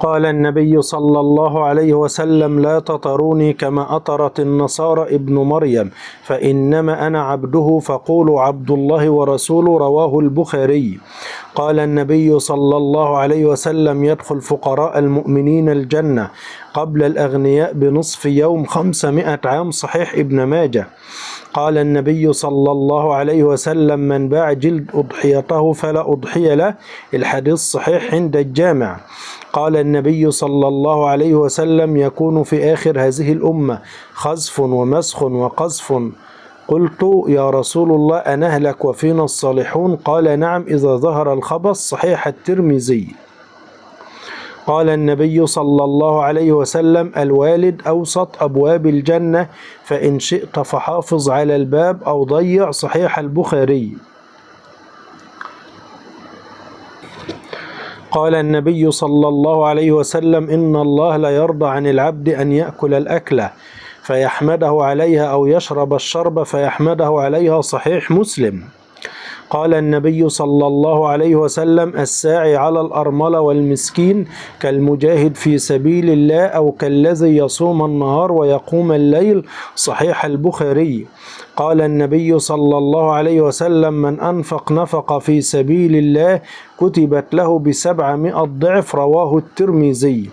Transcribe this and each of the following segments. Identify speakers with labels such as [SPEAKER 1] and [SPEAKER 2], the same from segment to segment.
[SPEAKER 1] قال النبي صلى الله عليه وسلم: لا تطروني كما أطرت النصارى ابن مريم، فإنما أنا عبده فقولوا عبد الله ورسوله. رواه البخاري. قال النبي صلى الله عليه وسلم: يدخل فقراء المؤمنين الجنة قبل الأغنياء بنصف يوم 500 عام. صحيح ابن ماجه. قال النبي صلى الله عليه وسلم: من باع جلد أضحيته فلا أضحية له. الحديث صحيح عند الجامع. قال النبي صلى الله عليه وسلم: يكون في آخر هذه الأمة خزف ومسخ وقذف. قلت: يا رسول الله أنهلك وفينا الصالحون؟ قال: نعم، إذا ظهر الخبث. صحيح الترمذي. قال النبي صلى الله عليه وسلم: الوالد أوسط أبواب الجنة، فإن شئت فحافظ على الباب أو ضيع. صحيح البخاري. قال النبي صلى الله عليه وسلم: إن الله لا يرضى عن العبد أن يأكل الأكلة فيحمده عليها أو يشرب الشرب فيحمده عليها. صحيح مسلم. قال النبي صلى الله عليه وسلم: الساعي على الأرملة والمسكين كالمجاهد في سبيل الله أو كالذي يصوم النهار ويقوم الليل. صحيح البخاري. قال النبي صلى الله عليه وسلم: من أنفق نفقة في سبيل الله كتبت له ب700 ضعف. رواه الترمذي.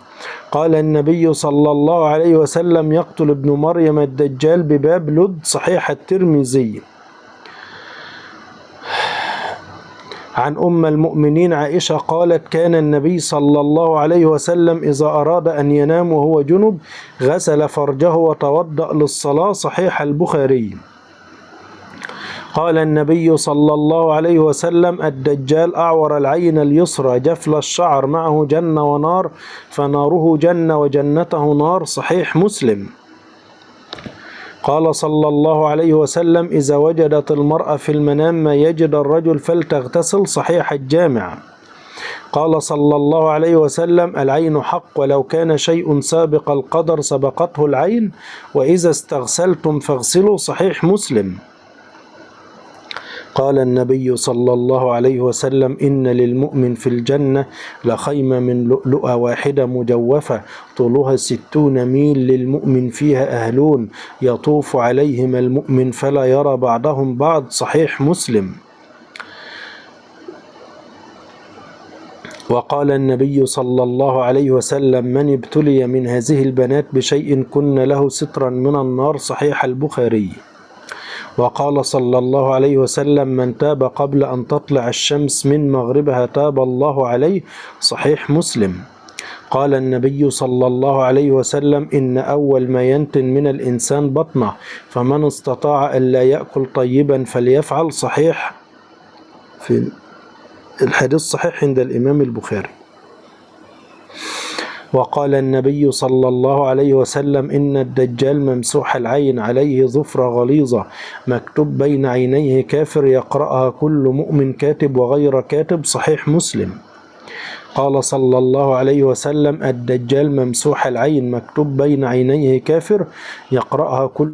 [SPEAKER 1] قال النبي صلى الله عليه وسلم: يقتل ابن مريم الدجال بباب لد. صحيح الترمذي. عن أم المؤمنين عائشة قالت: كان النبي صلى الله عليه وسلم إذا أراد أن ينام وهو جنب غسل فرجه وتوضأ للصلاة. صحيح البخاري. قال النبي صلى الله عليه وسلم: الدجال أعور العين اليسرى جفل الشعر معه جنة ونار، فناره جنة وجنته نار. صحيح مسلم. قال صلى الله عليه وسلم: إذا وجدت المرأة في المنام ما يجد الرجل فلتغتسل. صحيح الجامع. قال صلى الله عليه وسلم: العين حق، ولو كان شيء سابق القدر سبقته العين، وإذا استغسلتم فاغسلوا. صحيح مسلم. قال النبي صلى الله عليه وسلم: إن للمؤمن في الجنة لخيمة من لؤلؤة واحدة مجوفة طولها 60 ميل، للمؤمن فيها أهلون يطوف عليهم المؤمن فلا يرى بعضهم بعض. صحيح مسلم. وقال النبي صلى الله عليه وسلم: من ابتلي من هذه البنات بشيء كن له سترا من النار. صحيح البخاري. وقال صلى الله عليه وسلم: من تاب قبل أن تطلع الشمس من مغربها تاب الله عليه. صحيح مسلم. قال النبي صلى الله عليه وسلم: إن أول ما ينتن من الإنسان بطنه، فمن استطاع ألا يأكل طيبا فليفعل. صحيح. في الحديث صحيح عند الإمام البخاري. وقال النبي صلى الله عليه وسلم: إن الدجال ممسوح العين عليه ظفرة غليظة مكتوب بين عينيه كافر يقرأها كل مؤمن كاتب وغير كاتب. صحيح مسلم. قال صلى الله عليه وسلم: الدجال ممسوح العين مكتوب بين عينيه كافر يقرأها كل